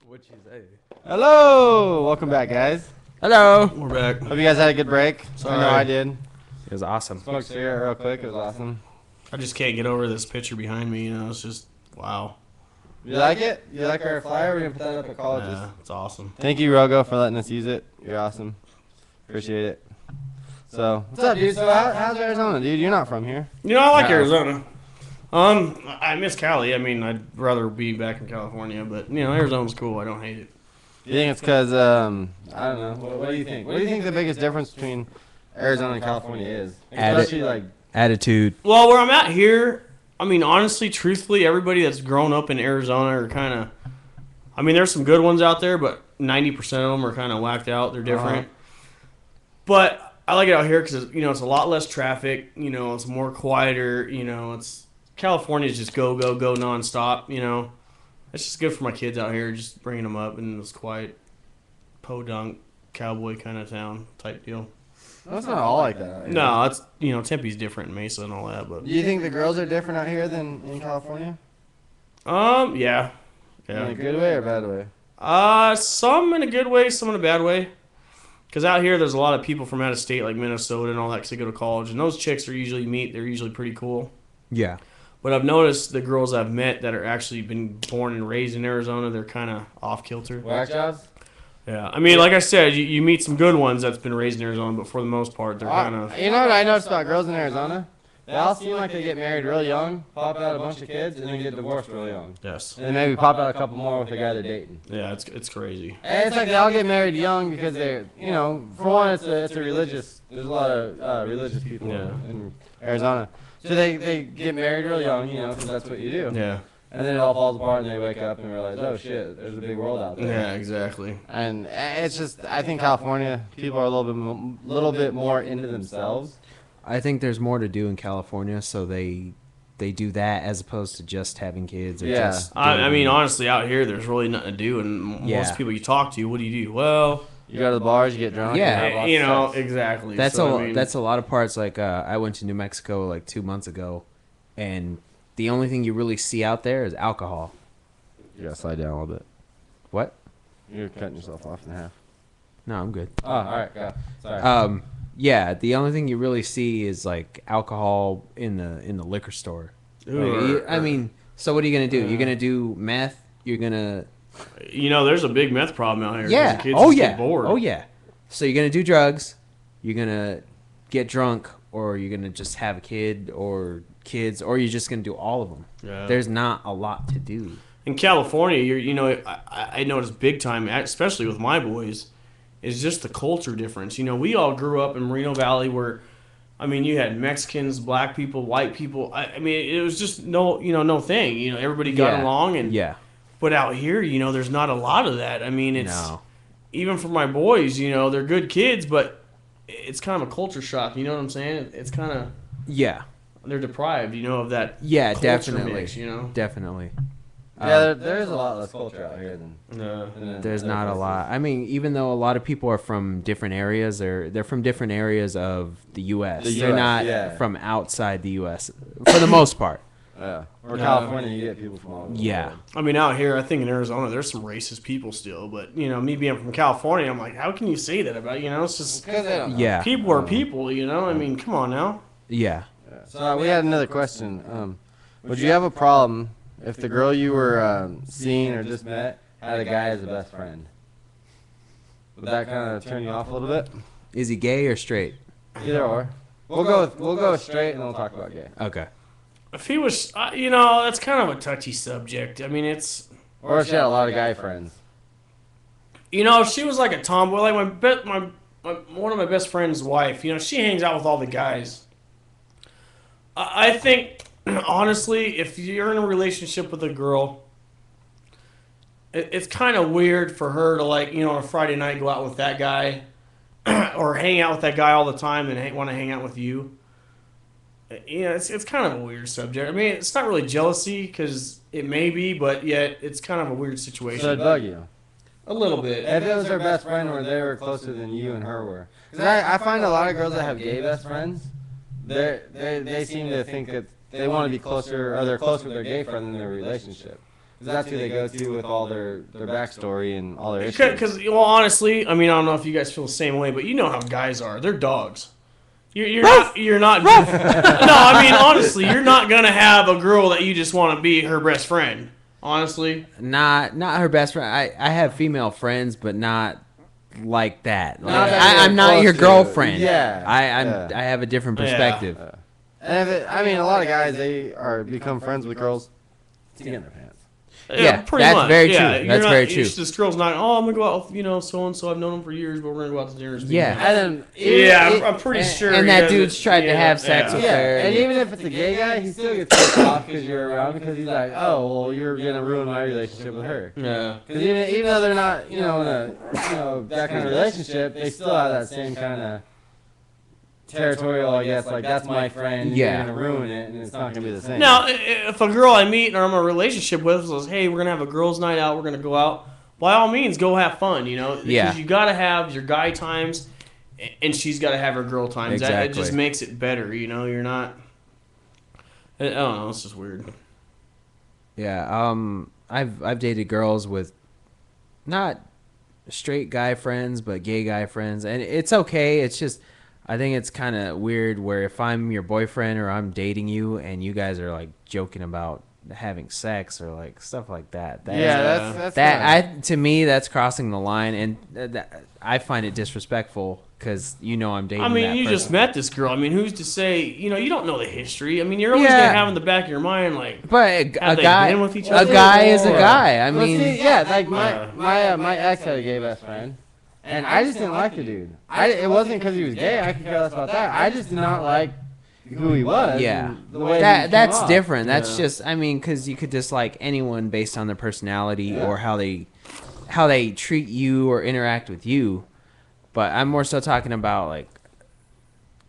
What'd you say? Hello! Welcome back, guys. Hello. We're back. Hope you guys had a good break. Sorry. I know I did. It was awesome. Smoked a cigarette real quick. It was awesome. I just can't get over this picture behind me. It's just wow. You like it? You like our flyer? We're going to put that up at colleges. Yeah, it's awesome. Thank you, Rogo, for letting us use it. You're awesome. Appreciate it. So, what's up, dude? So, how's Arizona, dude? You're not from here. I like No. Arizona. I miss Cali. I mean, I'd rather be back in California, but Arizona's cool. I don't hate it. You think it's because, I don't know. What do you think? What do you think the biggest difference between Arizona and California is? Especially, like, Attitude. Well, where I'm at here, I mean, honestly, truthfully, everybody that's grown up in Arizona are kind of. I mean, there's some good ones out there, but 90% of them are kind of whacked out. They're different. But I like it out here because it's a lot less traffic. It's more quieter. It's California's just go nonstop. It's just good for my kids out here, just bringing them up in this quiet, podunk, cowboy kind of town type deal. That's not all like that out here. No, it's Tempe's different, Mesa and all that, but Do you think the girls are different out here than in California? yeah. In a good way or bad way? Some in a good way, some in a bad way. Because out here, there's a lot of people from out of state, like Minnesota and all that, because they go to college. And those chicks they're usually pretty cool. Yeah. But I've noticed the girls I've met that are actually been born and raised in Arizona, they're kind of off kilter. Whack jobs? Yeah. I mean, like I said, you meet some good ones that's been raised in Arizona, but for the most part, they're kind of... You know what I noticed about girls in Arizona? They all seem like they get married real young, pop out a bunch of kids, and then get divorced real young. Yes. And then maybe pop out a couple more with the guy they're dating. Yeah, it's crazy. And it's like they all get married young because they're, for one, it's a religious, there's a lot of religious people in Arizona. So they get married real young, because that's what you do. Yeah. And then it all falls apart and they wake up and realize, oh shit, there's a big world out there. Yeah, exactly. And it's just, I think California, people are a little bit more into themselves. I think there's more to do in California, so they do that as opposed to just having kids. Or Yeah. just I mean, honestly, out here, there's really nothing to do, and most people you talk to, what do you do? Well, You go to the bars, you get drunk. Yeah. and have lots of sex. exactly. that's So, a I mean, that's a lot of parts. Like I went to New Mexico like 2 months ago, and the only thing you really see out there is alcohol. You gotta slide down a little bit. What? You're cutting yourself off in half. No, I'm good. Oh, all right, go. Sorry. Yeah, the only thing you really see is like alcohol in the liquor store. I mean, so what are you gonna do? You're gonna do meth. You're gonna there's a big meth problem out here. 'cause yeah. the kids Oh just yeah. get bored. Oh yeah. So you're gonna do drugs. You're gonna get drunk, or you're gonna just have a kid or kids, or you're just gonna do all of them. Yeah. There's not a lot to do. In California, I noticed big time, especially with my boys, is just the culture difference. We all grew up in Moreno Valley where, I mean, you had Mexicans, black people, white people. I mean, it was just no thing. Everybody got along, and Yeah. But out here, there's not a lot of that. I mean, it's even for my boys, they're good kids, but it's kind of a culture shock. You know what I'm saying? It's kind of Yeah. they're deprived, of that. Yeah. culture Definitely. mix, Definitely. Yeah, there is a lot less culture out here than There's other not a places. lot. I mean, even though a lot of people are from different areas, they're from different areas of the U.S. The They're US, not yeah. from outside the U.S. for the most part. Yeah. Or California, you get people from all over the Yeah. world. I mean, out here, I think in Arizona, there's some racist people still. But, me being from California, I'm like, how can you say that about, it's just Because they don't know. Yeah. people are people, I mean, come on now. Yeah. So we had another question. Would you have a problem if the girl you were seeing or just met had a guy as a best friend? Would that kind of turn you off a little bit? Is he gay or straight? Either or. We'll go with straight and then we'll talk about gay. Okay. If he was, that's kind of a touchy subject. I mean, it's, Or if she had a lot of guy friends. if she was like a tomboy, like one of my best friend's wife, she hangs out with all the guys. I think, honestly, if you're in a relationship with a girl, it's kind of weird for her to, like, on a Friday night go out with that guy or hang out with that guy all the time and want to hang out with you. It's kind of a weird subject. I mean, it's not really jealousy because it may be, but yet it's kind of a weird situation. So it'd bug you. A little bit. If it was her best friend or they were closer than you and her were. Because I find a lot of girls that have gay best friends, they seem to think that they want to be closer, or they're closer with their gay friend than their relationship. Because that's who they go to with all their backstory and all their issues. Because, well, honestly, I mean, I don't know if you guys feel the same way, but you know how guys are. They're dogs. You're not. No, I mean, honestly, you're not gonna have a girl that you just want to be her best friend. Honestly, not her best friend. I have female friends, but not like that. Like, that I'm not your girlfriend. Yeah. I have a different perspective. And I mean, a lot of guys, they become friends with girls to get in their pants. Yeah, pretty that's much. very true. Yeah, That's very true. This girl's not. Oh, I'm gonna go out with so and so. I've known him for years, but we're gonna go out to dinner. Yeah. And then, I'm pretty sure. And that dude's tried to have sex with her. And even if it's a gay guy, he still gets pissed off because you're around because he's like, oh, well, you're gonna ruin my relationship with her. Yeah. Because even though they're not, in a, that kind of relationship, they still have that same kind of territorial, I guess. Like, that's my friend. Yeah. You're gonna ruin it, and it's not gonna be the same. Now, if a girl I meet or I'm in a relationship with says, "Hey, we're gonna have a girls' night out. We're gonna go out." By all means, go have fun. Yeah. Because you gotta have your guy times, and she's gotta have her girl times. Exactly. It just makes it better. You're not. I don't know. It's just weird. Yeah. I've dated girls with not straight guy friends, but gay guy friends, and it's okay. It's just, I think it's kind of weird where if I'm your boyfriend or I'm dating you and you guys are like joking about having sex or like stuff like that. To me, that's crossing the line, and I find it disrespectful because I'm dating. I mean, that you person. just met this girl. I mean, who's to say? You don't know the history. I mean, you're always gonna have in the back of your mind like. But a guy, been with each a other? guy is a guy. I mean, like my ex had a gay best friend. And I just didn't like the dude. It wasn't because he was gay. I could care less about that. I just did not like who he was. Yeah, and the way that's different. That's just, I mean, because you could dislike anyone based on their personality or how they treat you or interact with you. But I'm more so talking about like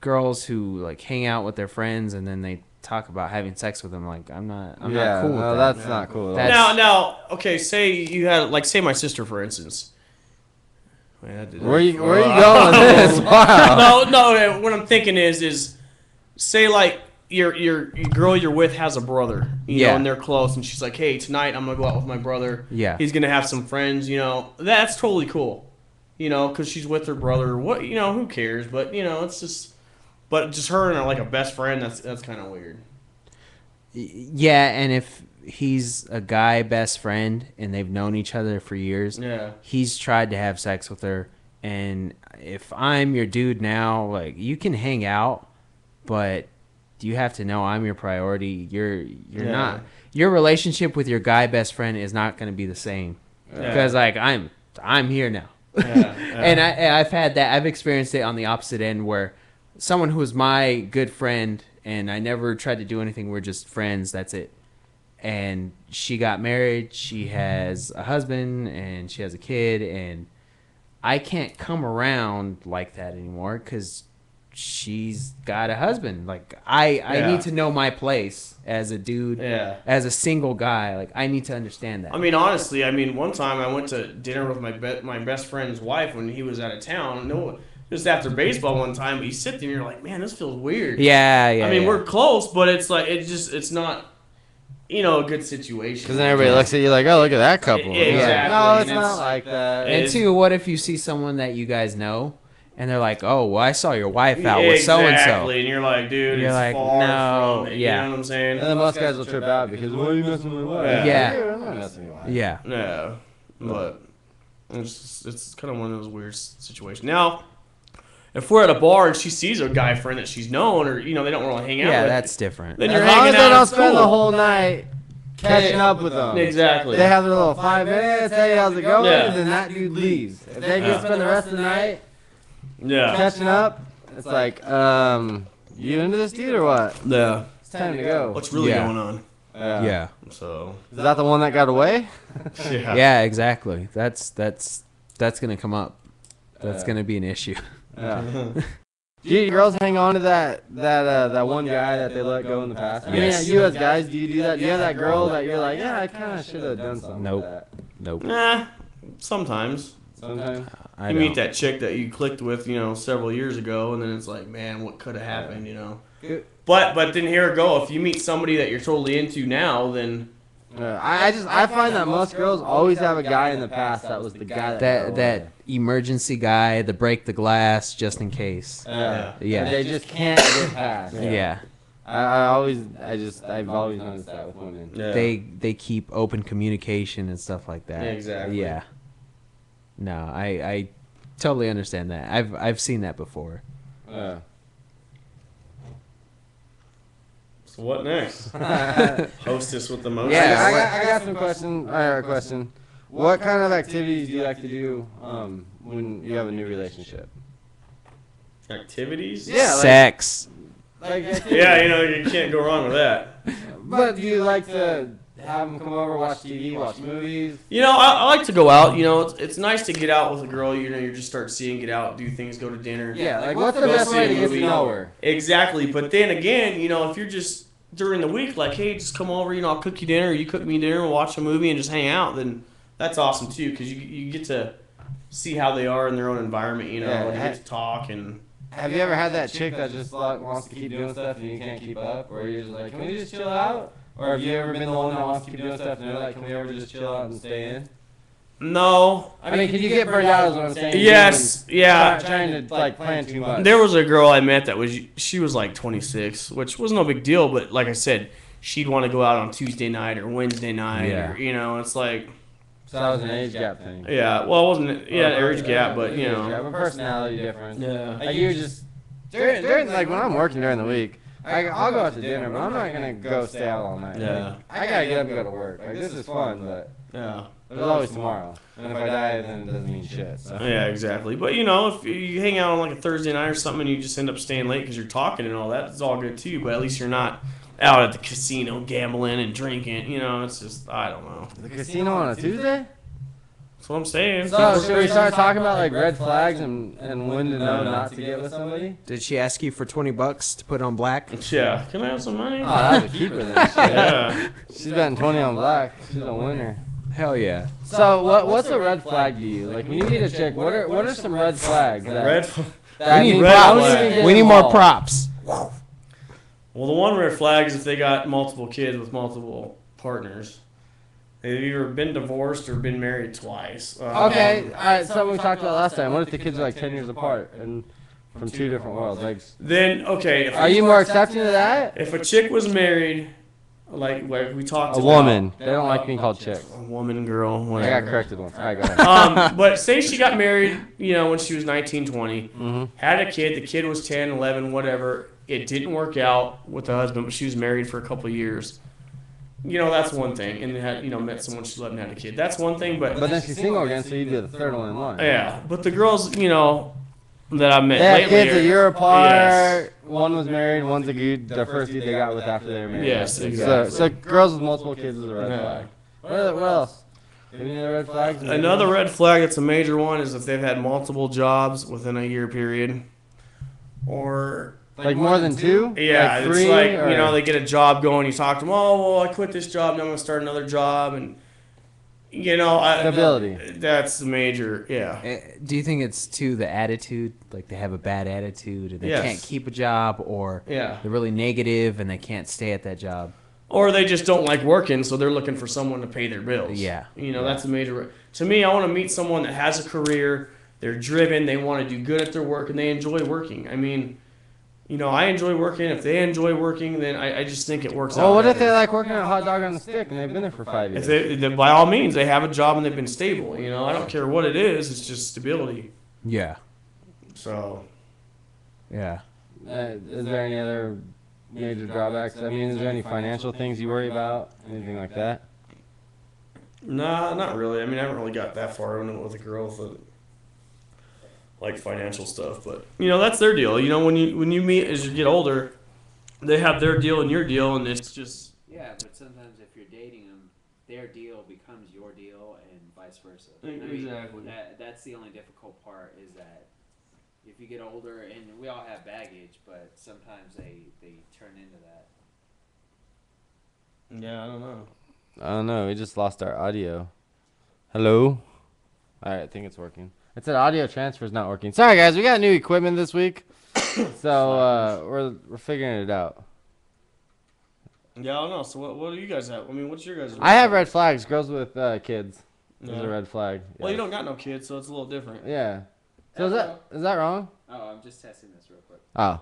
girls who like hang out with their friends and then they talk about having sex with them. Like I'm not cool with that. That's not cool. At all. Now, okay. Say you had say my sister, for instance. Where are you going with this? Wow. No. What I'm thinking is say like your girl you're with has a brother, you know, and they're close, and she's like, hey, tonight I'm gonna go out with my brother. Yeah. He's gonna have some friends, That's totally cool, because she's with her brother. What, who cares? But it's just, just her and like a best friend. That's kind of weird. Yeah, and if he's a guy best friend and they've known each other for years, he's tried to have sex with her, and if I'm your dude now, like, you can hang out, but you have to know I'm your priority. You're not, your relationship with your guy best friend is not going to be the same because like I'm here now. And I've had that. I've experienced it on the opposite end where someone who was my good friend and I never tried to do anything. We're just friends. That's it. And she got married. She has a husband and she has a kid. And I can't come around like that anymore because she's got a husband. Like I need to know my place as a dude, as a single guy. Like I need to understand that. I mean, honestly, one time I went to dinner with my best friend's wife when he was out of town. No, just after baseball one time, you sit there and you're like, man, this feels weird. Yeah. I mean, we're close, but it's like it's not. A good situation. Because then everybody looks at you like, oh, look at that couple. Exactly. No, it's not like that. And two, what if you see someone that you guys know, and they're like, oh, well, I saw your wife out with so-and-so. Exactly, and you're like, dude, you're it's like, far no, from it. You know what I'm saying? And then most guys will trip out because, why are you messing with my wife? I'm not messing with my wife. Yeah, but it's kind of one of those weird situations. Now, if we're at a bar and she sees a guy friend that she's known, or they don't really hang out with, that's different. Then As you're long hanging as they out, don't it's spend cool. the whole night catching up with them. Exactly. They have their little 5 minutes, hey, how's it going? Yeah. And then that dude leaves. If they can spend the rest of the night catching up, it's like, you into this dude or what? Yeah. It's time to go. What's really going on? Yeah. So. Is that the one that got away? Yeah, exactly. That's gonna come up. That's gonna be an issue. Yeah. Do you girls hang on to that one guy that they let go in the past? Yes. I mean, you as guys, do you do that? Do you have that girl that you're like, yeah, I kind of should have done something Nope. with that? Nope. Nah, sometimes. Sometimes. I You don't. meet that chick that you clicked with, several years ago, and then it's like, man, what could have happened, But then here we go. If you meet somebody that you're totally into now, then I find that most girls always have a guy in the past that was the guy that emergency guy, the break the glass just in case. Yeah. Yeah. They just can't get past. Yeah. I've always noticed that with women. Yeah. They keep open communication and stuff like that. Yeah, exactly. Yeah. No, I totally understand that. I've seen that before. Yeah. So what next? Hostess with the most. Yeah, I got some question. I got a question. What kind of activities do you like to do when you have a new relationship? Activities? Yeah, Sex. Yeah, you can't go wrong with that. But do you like to have them come over, watch TV, watch movies? I like to go out. It's nice to get out with a girl. You just start seeing, get out, do things, go to dinner. Yeah, like what's the best way to get to know her? Exactly. But then again, if you're just during the week, like, hey, just come over, I'll cook you dinner, or you cook me dinner, we'll watch a movie and just hang out, then that's awesome too, because you get to see how they are in their own environment, and you get to talk. And have you ever had that chick that just wants to keep doing stuff and you can't keep up, or you're just like, can we just chill out? Or have you ever been the one that wants to keep doing stuff and they're like, can we ever just chill out and stay in? No. I mean, can you get burned out is what I'm saying? Yes, yeah. Trying to plan too much. There was a girl I met she was like 26, which was no big deal, but like I said, she'd want to go out on Tuesday night or Wednesday night, or it's like. So that was an age gap thing. Yeah, well, it wasn't age gap, but a personality difference. Yeah. Like you just during like when I'm working during the week, I'll go out to dinner, but I'm not gonna go stay out all night. Yeah. Like, I gotta get up and go to work. Like this is fun, but there's always tomorrow. And if I die, then it doesn't mean shit. So. Yeah, exactly. But if you hang out on like a Thursday night or something and you just end up staying late because you're talking and all that, it's all good too. But at least you're not out at the casino gambling and drinking. It's just, I don't know. The casino on a Tuesday? That's what I'm saying. So should we start talking about like red flags and when to know not to get with somebody? Did she ask you for $20 to put on black? Yeah. Can I have some money? Oh, that's a keeper then. Yeah. She's betting 20 on black. She's a winner. Hell yeah. So what's a red flag to you? Like when you meet a chick, what are some red flags? We need more props. Well, the one red flag is if they got multiple kids with multiple partners. They've either been divorced or been married twice. Okay, all right. Something we talked about last time. What if the kids are like 10 years apart and from two different worlds? Like, then okay. Are you more accepting of that? If a chick was married, like we talked about. A woman. They don't like being called chicks. A woman, girl, whatever. I got corrected once. All right, go ahead. But say she got married, when she was 19, 20, had a kid. The kid was 10, 11, whatever. It didn't work out with the husband, but she was married for a couple of years. That's one thing. And had, met someone she loved and had a kid. That's one thing, but then she's single again, so you'd be the third one in line. Yeah, but the girls, that I met they lately. They had kids a year apart. Yes. One was married, one's a dude. The first dude they got with after they were married. Yes, exactly. So girls with multiple kids is a red flag. What else? Any other red flags? Another red flag that's a major one is if they've had multiple jobs within a year period. Or... Like more than two? Yeah, like three, it's like, they get a job going, you talk to them, I quit this job, now I'm going to start another job, and, stability. That's the major, yeah. Do you think it's the attitude, like they have a bad attitude and they can't keep a job, or they're really negative and they can't stay at that job? Or they just don't like working, so they're looking for someone to pay their bills. Yeah. That's a major... To me, I want to meet someone that has a career, they're driven, they want to do good at their work, and they enjoy working. I mean... I enjoy working. If they enjoy working, then I just think it works out. Well, what if they like working at a hot dog on the stick and they've been there for 5 years? Then by all means, they have a job and they've been stable. I don't care what it is. It's just stability. Yeah. So. Yeah. Is there any other major drawbacks? I mean, is there any financial things you worry about? Anything like that? Nah, not really. I mean, I haven't really got that far with a girl that like financial stuff, but that's their deal. When you meet as you get older, they have their deal and your deal, and it's just but sometimes if you're dating them, their deal becomes your deal, and vice versa. Exactly. That's the only difficult part is that if you get older, and we all have baggage, but sometimes they turn into that. Yeah, I don't know. I don't know. We just lost our audio. Hello. All right, I think it's working. It said audio transfer is not working. Sorry, guys. We got new equipment this week, so we're figuring it out. Yeah, I don't know. So what do you guys have? I mean, what's your guys? I have red flags. Girls with kids. There's a red flag. Well, you don't got no kids, so it's a little different. Yeah. So is that wrong? Oh, I'm just testing this real quick. Oh.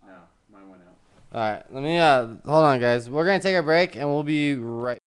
No, mine went out. All right. Let me hold on, guys. We're gonna take a break, and we'll be right.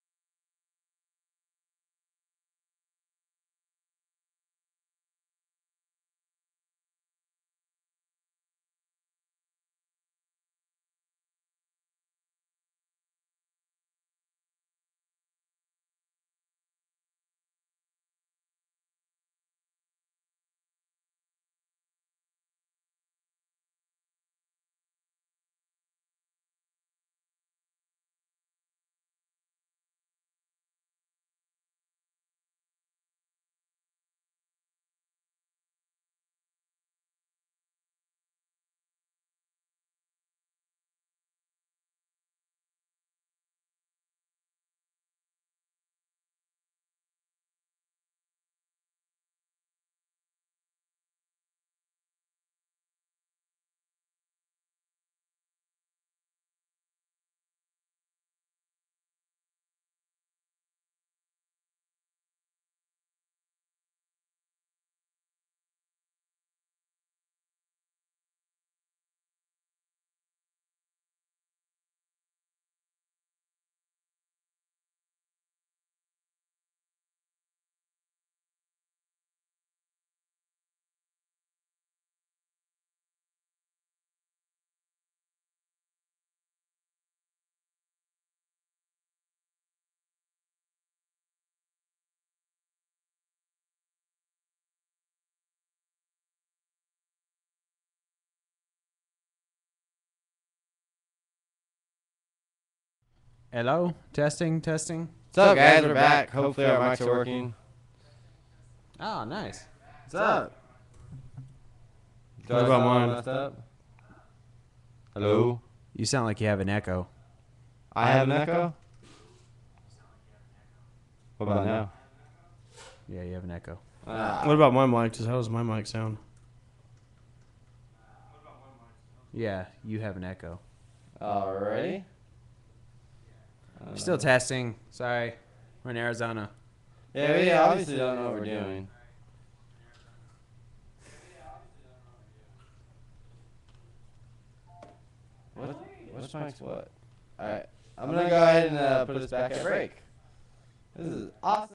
Hello? Testing, testing. What's up, guys? We're back. Hopefully our mics are working. Oh, nice. What's up? What about mine? Messed up? Hello? You sound like you have an echo. I have an echo? What about now? Yeah, you have an echo. What about my mic? Just how does my mic sound? Yeah, you have an echo. Alrighty. Still testing. Sorry. We're in Arizona. Yeah, we obviously don't know what we're doing. Which mic's what? Alright. I'm gonna go ahead and put us back at break. This is awesome.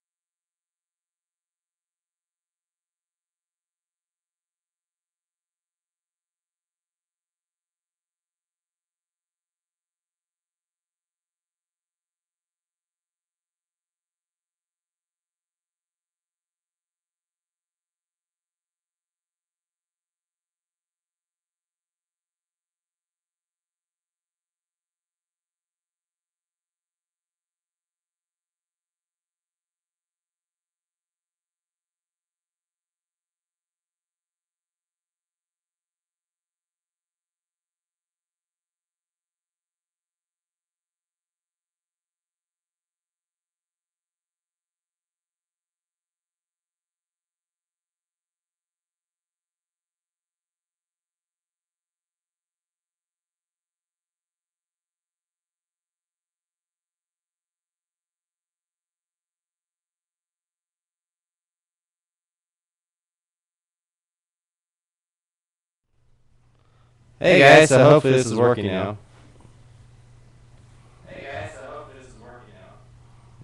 Hey guys, so hopefully this is working now.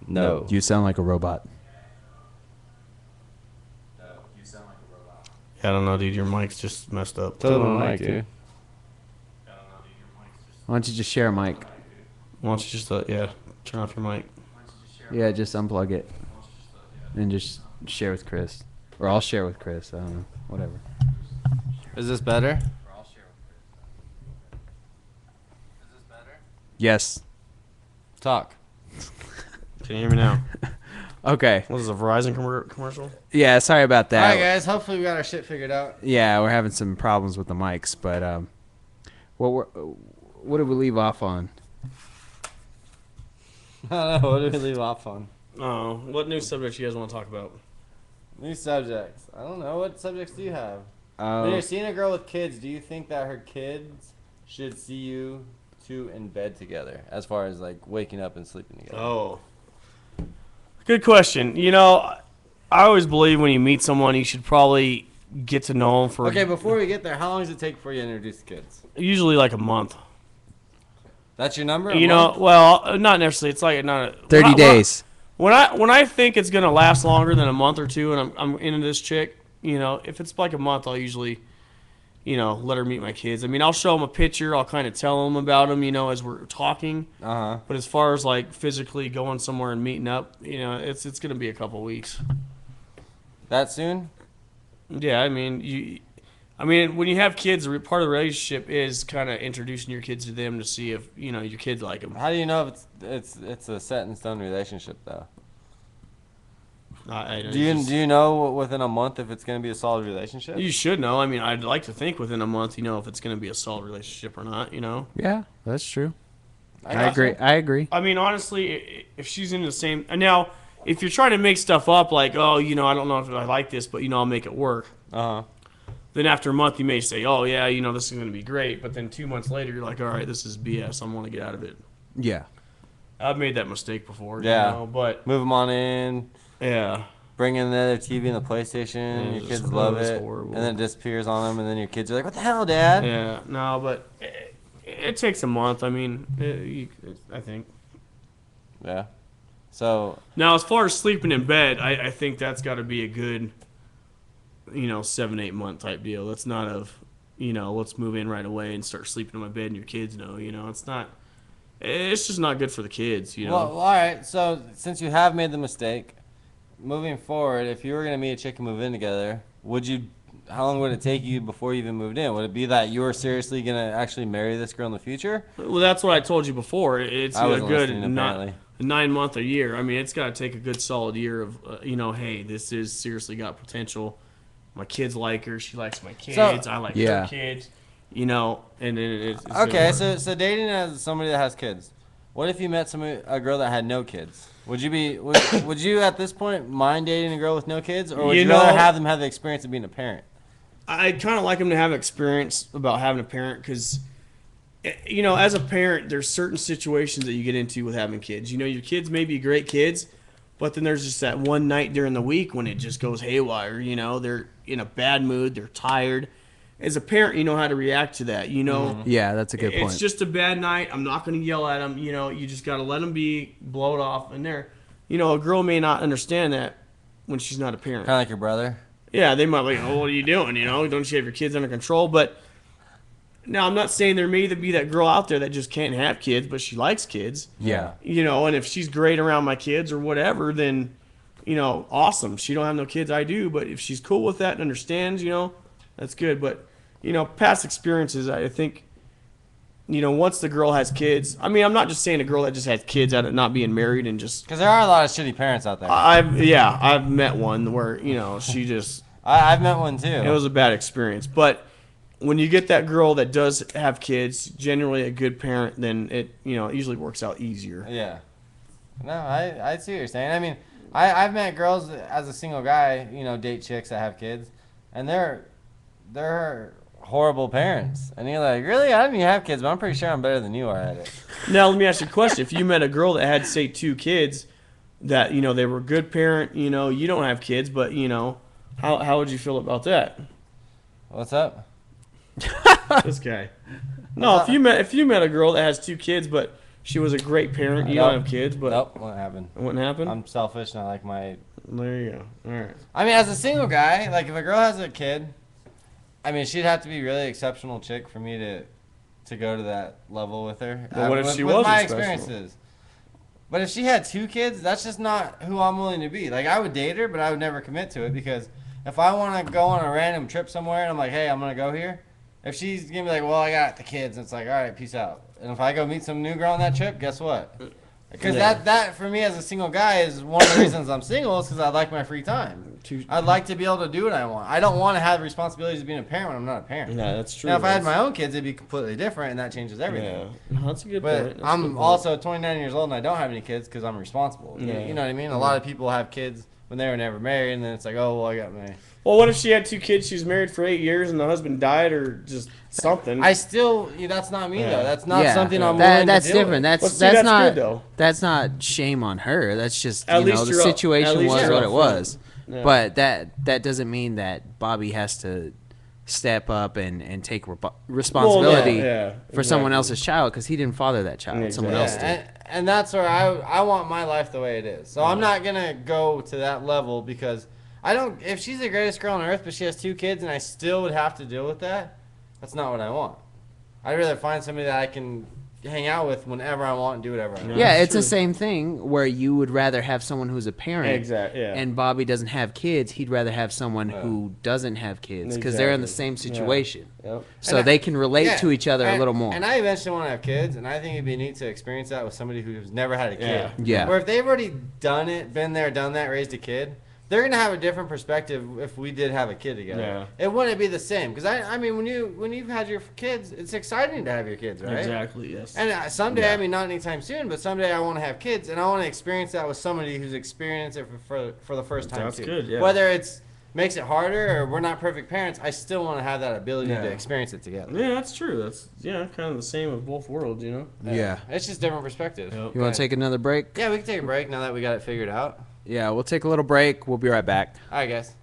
No. You sound like a robot. Yeah, I don't know, dude. Your mic's just messed up. Tell them mic, dude. Why don't you just share a mic? Why don't you just, turn off your mic. Yeah, just unplug it. And just share with Chris. Or I'll share with Chris. I don't know. Whatever. Is this better? Yes. Talk. Can you hear me now? Okay. What is this, a Verizon commercial? Yeah, sorry about that. Alright guys, hopefully we got our shit figured out. Yeah, we're having some problems with the mics, but what did we leave off on? I don't know, what did we leave off on? Oh, what new subject you guys want to talk about? New subjects. I don't know, what subjects do you have? When you're seeing a girl with kids, do you think that her kids should see you two in bed together, as far as like waking up and sleeping together? Oh, good question. You know, I always believe when you meet someone, you should probably get to know them for. Okay, before we get there, how long does it take before you introduce the kids? Usually like a month. That's your number? You know, well, not necessarily. It's like not 30 days. When I think it's gonna last longer than a month or two, and I'm into this chick, you know, if it's like a month, I'll usually, you know, let her meet my kids. I mean, I'll show them a picture. I'll kind of tell them about them, you know, as we're talking. But as far as like physically going somewhere and meeting up, you know, it's gonna be a couple weeks. That soon? Yeah, I mean, when you have kids, part of the relationship is kind of introducing your kids to them to see if, you know, your kids like them. How do you know if it's a set in stone relationship though? Do you know within a month if it's going to be a solid relationship? You should know. I mean, I'd like to think within a month, you know, if it's going to be a solid relationship or not. You know. Yeah, that's true. I agree. I mean, honestly, if she's in the same now, if you're trying to make stuff up like, oh, you know, I don't know if I like this, but you know, I'll make it work. Then after a month, you may say, oh yeah, you know, this is going to be great. But then 2 months later, you're like, all right, this is BS. I want to get out of it. Yeah. I've made that mistake before. Yeah. You know, but move them on in. Yeah. Bring in the TV and the PlayStation. Your kids love it. Horrible. And then it disappears on them. And then your kids are like, what the hell, Dad? Yeah. No, but it takes a month. I mean, I think. Yeah. So. Now, as far as sleeping in bed, I think that's got to be a good, you know, 7-8 month type deal. That's not you know, let's move in right away and start sleeping in my bed and your kids know. You know, it's just not good for the kids, you know. Well, all right. So, since you have made the mistake, moving forward, if you were going to meet a chick and move in together, how long would it take you before you even moved in? Would it be that you were seriously going to actually marry this girl in the future? Well, that's what I told you before. It's a good 9 month a year. I mean, it's got to take a good solid year of, you know, hey, this is seriously got potential. My kids like her. She likes my kids. I like her kids. You know, and then it's okay. So dating as somebody that has kids. What if you met a girl that had no kids? Would you at this point mind dating a girl with no kids, or would you rather have them have the experience of being a parent? I'd kind of like them to have experience about having a parent because, you know, as a parent, there's certain situations that you get into with having kids. You know, your kids may be great kids, but then there's just that one night during the week when it just goes haywire. You know, they're in a bad mood, they're tired. As a parent, you know how to react to that. You know, yeah, that's a good point. It's just a bad night. I'm not going to yell at them. You know, you just got to let them blow it off. And you know, a girl may not understand that when she's not a parent. Kind of like your brother. Yeah, they might be like, oh, what are you doing? You know, don't you have your kids under control? But now I'm not saying there may be that girl out there that just can't have kids, but she likes kids. Yeah. You know, and if she's great around my kids or whatever, then, you know, awesome. She don't have no kids, I do. But if she's cool with that and understands, you know, that's good. But, you know, past experiences, I think, you know, once the girl has kids, I mean, I'm not just saying a girl that just has kids out of not being married and just. Because there are a lot of shitty parents out there. I've met one where, you know, she just. I've met one too. It was a bad experience. But when you get that girl that does have kids, generally a good parent, then it, you know, it usually works out easier. Yeah. No, I see what you're saying. I mean, I've met girls as a single guy, you know, date chicks that have kids, and they're horrible parents. And you're like, really? I don't even have kids, but I'm pretty sure I'm better than you are at it. Now, let me ask you a question. If you met a girl that had, say, 2 kids, that, you know, they were a good parent, you know, you don't have kids, but, you know, how would you feel about that? What's up? This guy. No, if you met a girl that has 2 kids, but she was a great parent, you don't have kids, but nope, won't happen. It wouldn't happen. I'm selfish and I like my. There you go. All right. I mean, as a single guy, like if a girl has a kid, I mean, she'd have to be a really exceptional chick for me to go to that level with her. But what if she was my exceptional? Experiences? But if she had 2 kids, that's just not who I'm willing to be. Like I would date her, but I would never commit to it because if I want to go on a random trip somewhere and I'm like, hey, I'm gonna go here. If she's gonna be like, well, I got the kids, it's like, all right, peace out. And if I go meet some new girl on that trip, guess what? Because that for me as a single guy is one of the reasons I'm single is because I like my free time. I'd like to be able to do what I want. I don't want to have responsibilities of being a parent when I'm not a parent. Yeah, that's true. Now, if I had my own kids, it'd be completely different, and that changes everything. Yeah, that's a good point. But I'm also 29 years old, and I don't have any kids because I'm responsible. Yeah. You know what I mean? A lot of people have kids when they were never married, and then it's like, oh, well, I got married. Well, what if she had 2 kids? She was married for 8 years, and the husband died, or just something. That's not me though. That's not something I'm willing to That's deal different. with. That's not good, though. That's not shame on her. That's just At least the you're situation was what it was. Yeah. But that doesn't mean that Bobby has to step up and take responsibility for someone else's child because he didn't father that child. Exactly. Someone else did. And that's where I want my life the way it is. So I'm not gonna go to that level because I don't. If she's the greatest girl on earth, but she has 2 kids, and I still would have to deal with that, that's not what I want. I'd rather find somebody that I can hang out with whenever I want and do whatever I want. Yeah, it's the same thing where you would rather have someone who's a parent. Exactly. Yeah. And Bobby doesn't have kids. He'd rather have someone who doesn't have kids because they're in the same situation. Yeah. Yep. So they can relate to each other a little more. And I eventually want to have kids, and I think it'd be neat to experience that with somebody who's never had a kid. Yeah. Where if they've already done it, been there, done that, raised a kid, they're gonna have a different perspective if we did have a kid together. Yeah. It wouldn't be the same because I mean when you've had your kids, it's exciting to have your kids, right? Exactly. Yes. And someday, I mean, not anytime soon, but someday I want to have kids, and I want to experience that with somebody who's experienced it for the first time. That's too. good. Yeah. Whether it's makes it harder or we're not perfect parents, I still want to have that ability to experience it together. Yeah, that's true. That's kind of the same with both worlds, you know. Yeah. It's just different perspectives. Yep. You want to take another break? Yeah, we can take a break now that we got it figured out. Yeah, we'll take a little break. We'll be right back. All right, guys.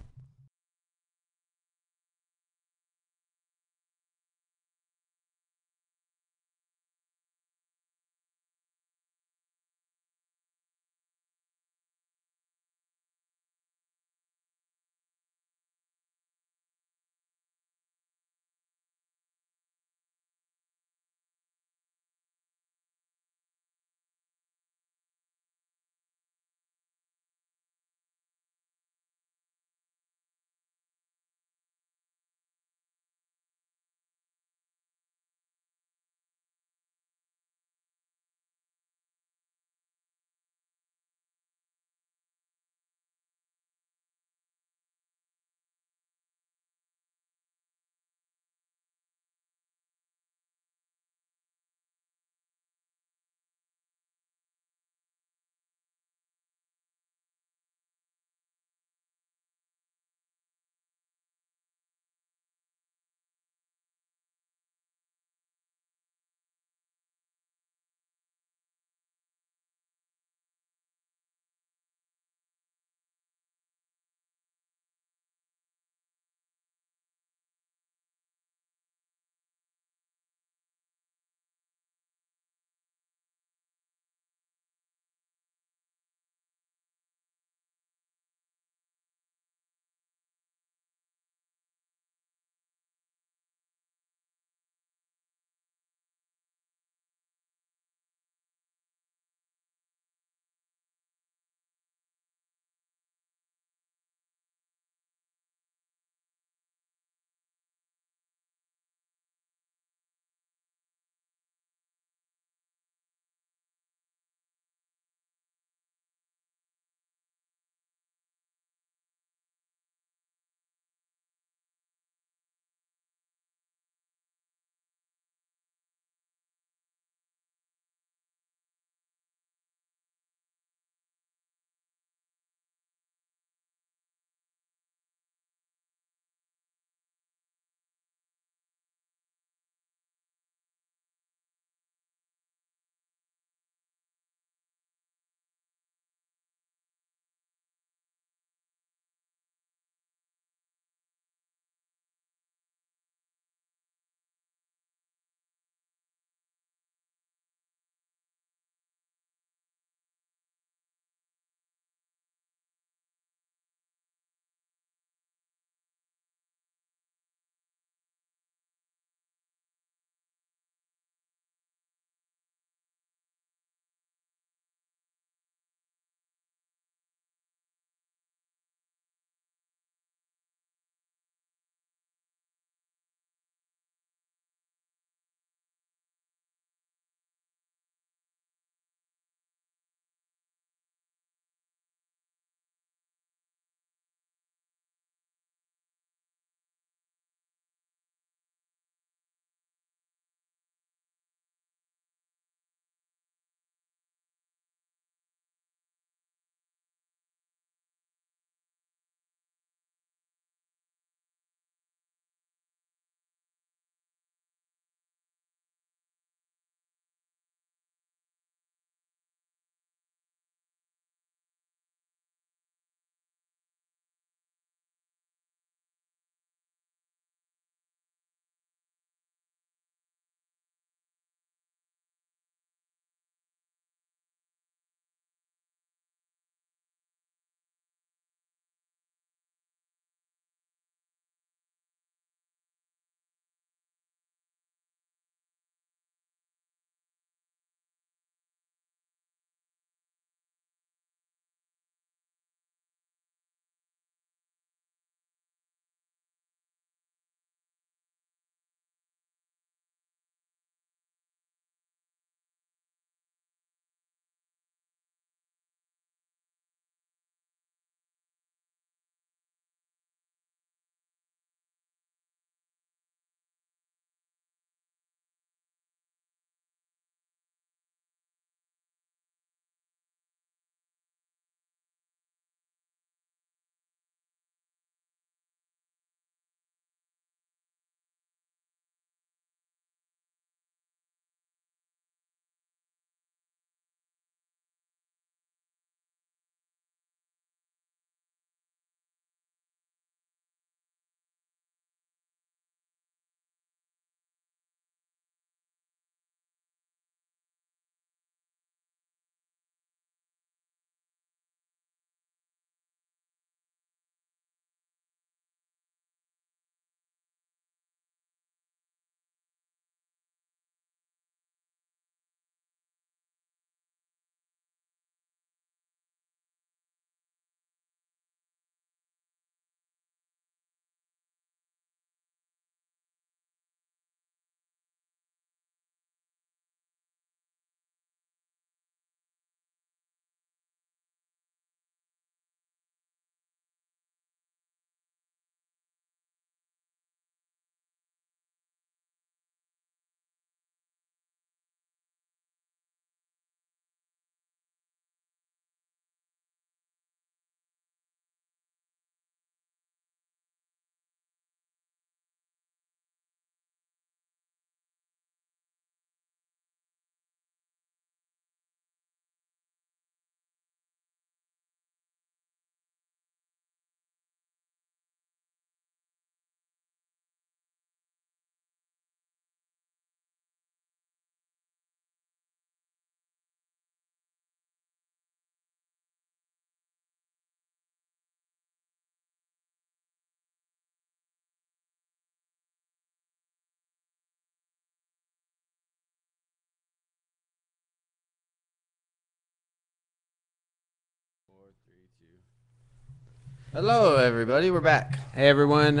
Hello, everybody. We're back. Hey everyone,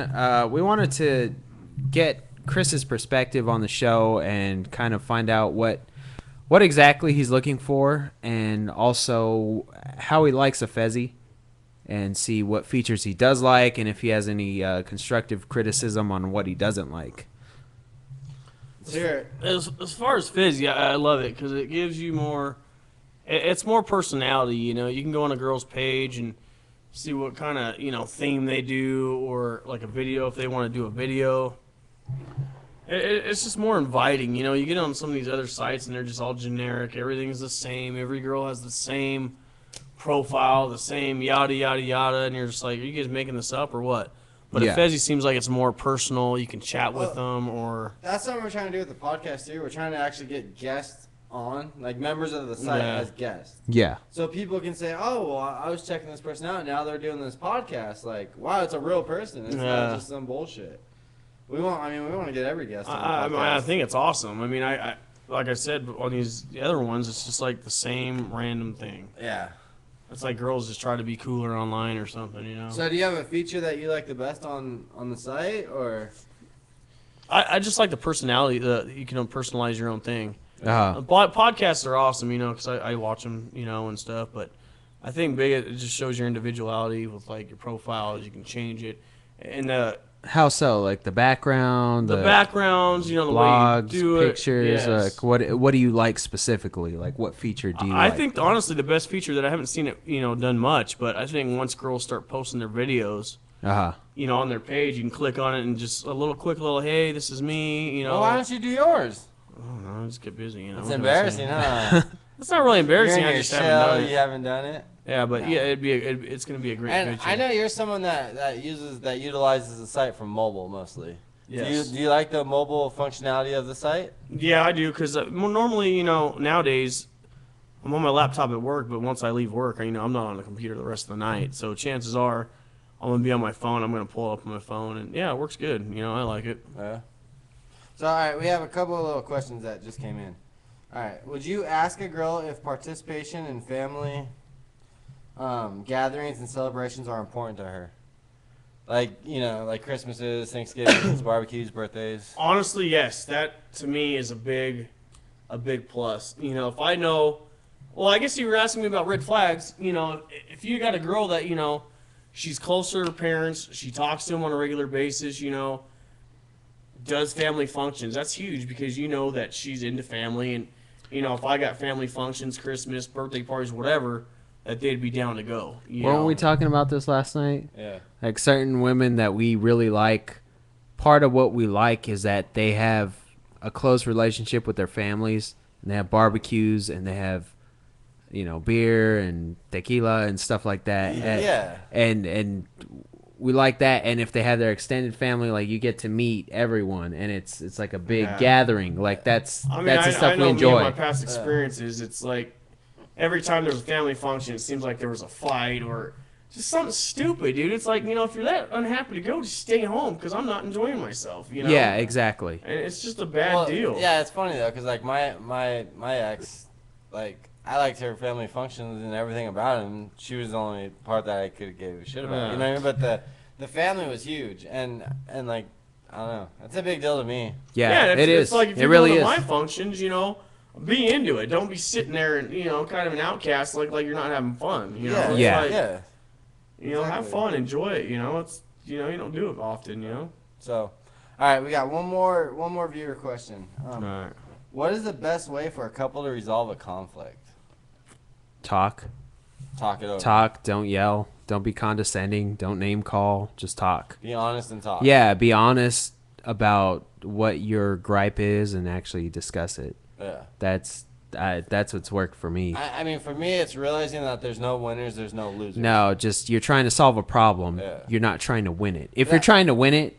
we wanted to get Chris's perspective on the show and kind of find out what exactly he's looking for, and also how he likes Affezi, and see what features he does like, and if he has any constructive criticism on what he doesn't like. As far as Fizz, yeah, I love it because it gives you more. It's more personality. You know, you can go on a girl's page and see what kind of theme they do, or like a video if they want to do a video. It's just more inviting. You know, you get on some of these other sites and they're just all generic. Everything's the same. Every girl has the same profile, the same yada yada yada, and you're just like, are you guys making this up or what? But Affezi seems like it's more personal. You can chat with them, or that's what we're trying to do with the podcast too. We're trying to actually get guests on, like members of the site as guests. Yeah. So people can say, "Oh, well, I was checking this person out. Now they're doing this podcast. Like, wow, it's a real person. It's not just some bullshit." We want to get every guest on the podcast. I think it's awesome. I mean, I like I said on the other ones, it's just like the same random thing. Yeah. It's like girls just try to be cooler online or something, you know. So do you have a feature that you like the best on the site, or? I just like the personality. You can personalize your own thing. Uh-huh. Podcasts are awesome, you know, because I watch them, you know, and stuff. But I think it just shows your individuality with like your profiles. You can change it, and how so? Like the background, the backgrounds, you know, the blogs, way you do it, pictures. yes. Like what do you like specifically? Like what feature do you? I like? think honestly the best feature that I haven't seen it, you know, done much, but I think once girls start posting their videos, you know, on their page, you can click on it and just a quick little, hey, this is me, you know. Well, why don't you do yours? I don't know, I just get busy, you know. It's embarrassing, huh? It's not really embarrassing. You're in I just your haven't shell, done it. you haven't done it. Yeah, but yeah, it's gonna be a great And feature. I know you're someone that utilizes the site from mobile mostly. Yes. Do you like the mobile functionality of the site? Yeah, I do, because normally, you know, nowadays, I'm on my laptop at work, but once I leave work, I'm not on the computer the rest of the night. So chances are, I'm gonna be on my phone. I'm gonna pull up on my phone, and yeah, it works good. You know, I like it. Yeah. So all right, we have a couple of little questions that just came in. All right, would you ask a girl if participation in family gatherings and celebrations are important to her? Like, you know, like Christmases, Thanksgivings, barbecues, birthdays. Honestly, yes. That to me is a big plus. You know, if I know, well, I guess you were asking me about red flags. You know, if you got a girl that, you know, she's closer to her parents, she talks to them on a regular basis, you know, does family functions. That's huge, because you know that she's into family, and you know, if I got family functions, Christmas, birthday parties, whatever, that they'd be down to go. Weren't we talking about this last night? Yeah. Like certain women that we really like, part of what we like is that they have a close relationship with their families, and they have barbecues, and they have, you know, beer and tequila and stuff like that. Yeah. And we like that. And if they have their extended family, like you get to meet everyone, and it's like a big gathering. Like that's the stuff we enjoy. Me and my past experiences, it's like every time there's a family function, it seems like there was a fight or just something stupid, dude. It's like, you know, if you're that unhappy to go, just stay home, because I'm not enjoying myself, you know? Yeah, exactly. And it's just a bad deal. Yeah, it's funny, though, because, like, my ex, like, I liked her family functions and everything about it, and she was the only part that I could give a shit about. You know what I mean? But the family was huge, and like, I don't know. That's a big deal to me. Yeah, it is. It's like if it you're really going to is. my functions, you know, be into it. Don't be sitting there and, you know, kind of an outcast like you're not having fun. You know? Yeah. Like, Yeah. You know, have fun, enjoy it. You know, it's, you know, you don't do it often. You know. So, all right, we got one more viewer question. All right. What is the best way for a couple to resolve a conflict? Talk. Talk it over. Talk. Don't yell. Don't be condescending. Don't name call. Just talk. Be honest and talk. Yeah, be honest about what your gripe is and actually discuss it. Yeah. That's what's worked for me. I mean, for me, it's realizing that there's no winners, there's no losers. No, just you're trying to solve a problem. Yeah. You're not trying to win it. If you're trying to win it,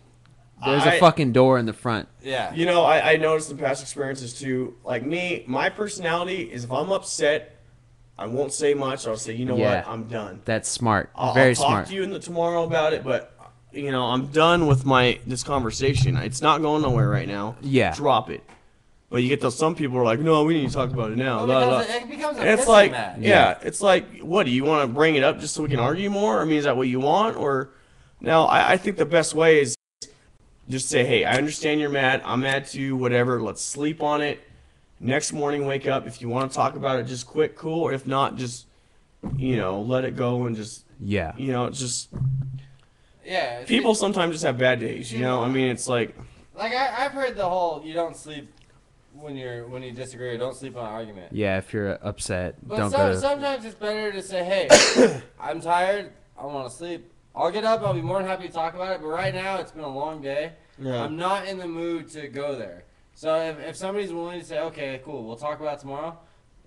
there's a fucking door in the front. Yeah. You know, I noticed in past experiences too. Like me, my personality is if I'm upset, I won't say much. I'll say, you know what, I'm done. That's smart. I'll Very talk smart. to you tomorrow about it, but you know, I'm done with this conversation. It's not going nowhere right now. Yeah. Drop it. But you get those some people are like, no, we need to talk about it now. Well, it becomes a and it's pissing like, match. yeah, it's like, what do you want to bring it up just so we can argue more? I mean, is that what you want? Or now I think the best way is just say, hey, I understand you're mad. I'm mad too. Whatever. Let's sleep on it. Next morning, wake up. If you want to talk about it, just quick, cool. Or if not, just let it go and just just. Yeah. People sometimes just have bad days. I mean, it's like I've heard the whole you don't sleep when you disagree or don't sleep on an argument. Yeah, if you're upset, But don't go to... sometimes it's better to say, hey, I'm tired. I want to sleep. I'll get up. I'll be more than happy to talk about it. But right now, it's been a long day. Yeah. I'm not in the mood to go there. So if somebody's willing to say, okay, cool, we'll talk about it tomorrow.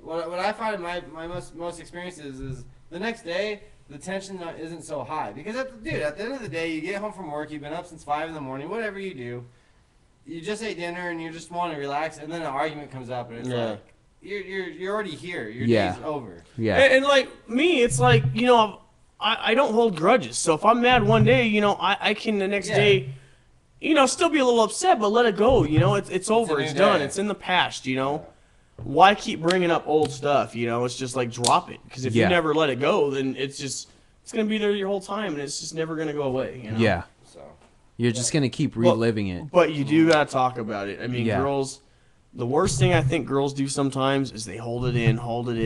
What I find in my most experiences is the next day, the tension isn't so high. Because, at the end of the day, you get home from work, you've been up since 5 in the morning, whatever you do. You just ate dinner and you just want to relax, and then an argument comes up, and it's like you're already here. Your day's over. Yeah. And like me, it's like I don't hold grudges. So if I'm mad one day, I can the next day, still be a little upset, but let it go. It's over. It's done. It's in the past. Why keep bringing up old stuff? It's just like drop it. Because if you never let it go, then it's gonna be there your whole time, and it's just never gonna go away. Yeah. You're just going to keep reliving it. But you do got to talk about it. I mean, girls, the worst thing I think girls do sometimes is they hold it in. Well, and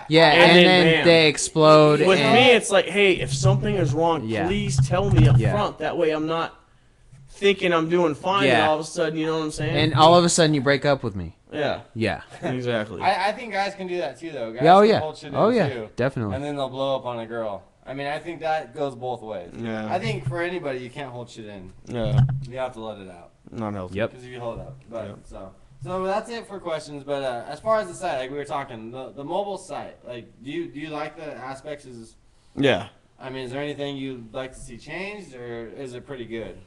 then they explode. With me, it's like, hey, if something is wrong, please tell me up front. That way I'm not thinking I'm doing fine, and all of a sudden, you know what I'm saying? And all of a sudden you break up with me. Yeah. Yeah. Exactly. I think guys can do that too, though. Guys can hold shit in too, definitely. And then they'll blow up on a girl. I mean, I think that goes both ways. Yeah. I think for anybody, you can't hold shit in. Yeah. You have to let it out. Not healthy. Yep. Because if you hold it up. But, So that's it for questions. But as far as the site, like we were talking, the mobile site, like, do you like the aspects? Yeah. I mean, is there anything you'd like to see changed, or is it pretty good?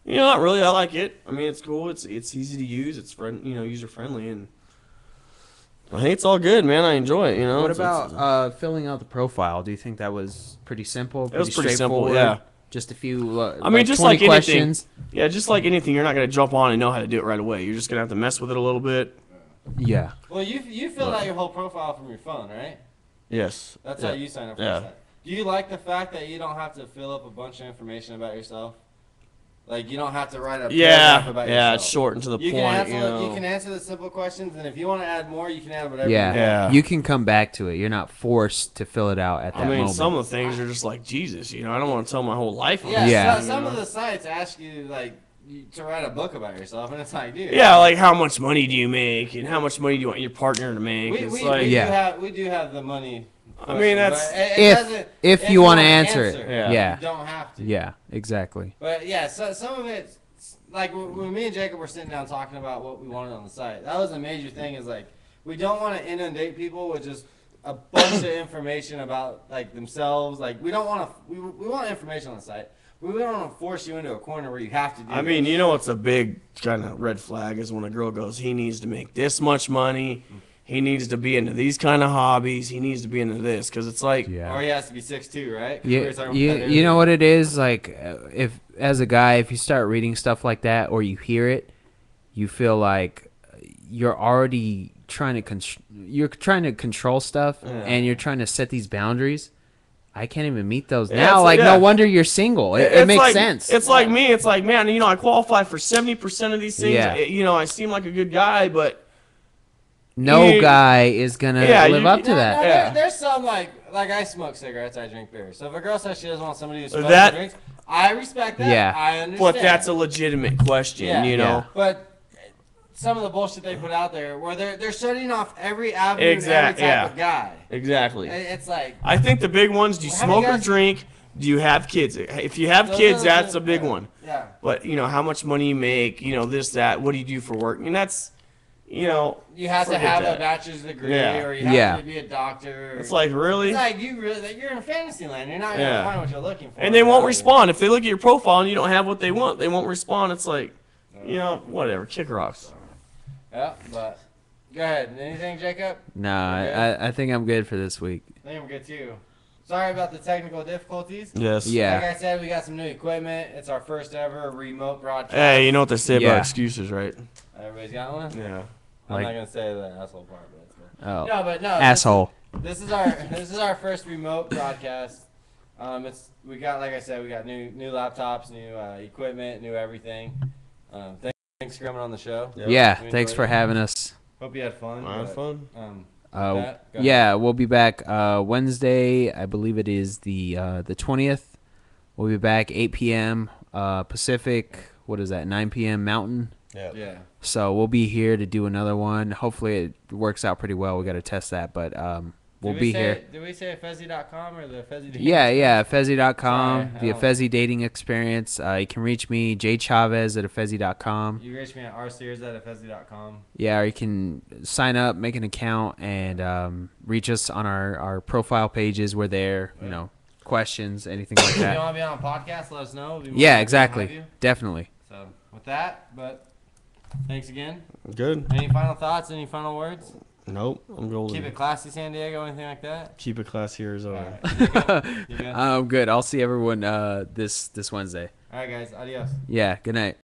Not really. I like it. I mean, it's cool. It's easy to use. It's user friendly, and I think it's all good, man. I enjoy it. What about filling out the profile? Do you think that was pretty simple? It was pretty simple. Yeah. Just a few. I mean, just like questions. Anything. Yeah, just like anything, you're not gonna jump on and know how to do it right away. You're just gonna have to mess with it a little bit. Yeah. Well, you filled out your whole profile from your phone, right? Yes. That's how you sign up for the site. Do you like the fact that you don't have to fill up a bunch of information about yourself? Like, you don't have to write a paragraph about yourself. Yeah, it's short and to the point. You can answer the simple questions, and if you want to add more, you can add whatever you want. Yeah. You can come back to it. You're not forced to fill it out at that moment. Some of the things are just like, Jesus, I don't want to tell my whole life. Some of the sites ask you, like, to write a book about yourself, and it's like, dude. Yeah, like how much money do you make, and how much money do you want your partner to make? We do have the money. I mean, that's if you want to answer it. Yeah. You don't have to. Yeah, exactly. But yeah, so some of it, like when me and Jacob were sitting down talking about what we wanted on the site, that was a major thing. Is like we don't want to inundate people with just a bunch of information about like themselves. Like we don't want to. We want information on the site. We don't want to force you into a corner where you have to do. I mean, you know what's a big kind of red flag is when a girl goes, he needs to make this much money. He needs to be into these kind of hobbies. He needs to be into this because it's like, or he has to be 6'2", right? Yeah, you know what it is like. If as a guy, if you start reading stuff like that or you hear it, you feel like you're already trying to control stuff, and you're trying to set these boundaries. I can't even meet those now. No wonder you're single. It makes sense. It's like me. It's like, man, I qualify for 70% of these things. Yeah. I seem like a good guy, but. No guy is gonna live up to that. There's some like I smoke cigarettes, I drink beer. So if a girl says she doesn't want somebody who smokes and drinks, I respect that. Yeah. I understand. But that's a legitimate question, you know. Yeah. But some of the bullshit they put out there, where they're shutting off every avenue, every type of guy. Exactly. It's like. I think the big ones: do you smoke or drink? Do you have kids? If you have kids, that's a big one. Yeah. But how much money you make? This, that. What do you do for work? And that's. You have to have a bachelor's degree, or you have to be a doctor. It's like, really? It's like you're in fantasy land. You're not gonna find what you're looking for. And they won't respond if they look at your profile and you don't have what they want. They won't respond. It's like, whatever. Kick rocks. Yeah, but go ahead. Anything, Jacob? No, I think I'm good for this week. I think I'm good too. sorry about the technical difficulties. Yes. Yeah. Like I said, we got some new equipment. It's our first ever remote broadcast. Hey, you know what they say Yeah. about excuses, right? Everybody's got one? Yeah. I'm Like- not going to say the asshole part, but it's good. Oh, No, but no. asshole. This is our first remote broadcast. We got, like I said, we got new laptops, new equipment, new everything. Thanks for coming on the show. Yep. Yeah, We thanks enjoyed for it. having us. Hope you had fun. I had but, fun. with that, go ahead. Yeah, we'll be back Wednesday. I believe it is the 20th. We'll be back 8 p.m. Pacific. What is that? 9 p.m. Mountain. Yeah. So we'll be here to do another one. Hopefully it works out pretty well. We got to test that, but we'll be here. Did we say Affezi.com or the Affezi? Yeah, Affezi.com, Sorry, the Affezi dating experience. You can reach me, Jay Chavez at Affezi.com. You reach me at rsears@affezi.com. Yeah, or you can sign up, make an account, and reach us on our profile pages. We're there, questions, anything like If you that. want to be on a podcast, let us know. We'll be more Yeah, than happy to have exactly. you. Definitely. So with that, but thanks again. Good. Any final thoughts? Any final words? Nope. I'm golden. Keep it classy, San Diego. Anything like that? Keep it classy, Arizona. All right. You good? You good? I'm good. I'll see everyone this Wednesday. All right, guys. Adios. Yeah, good night.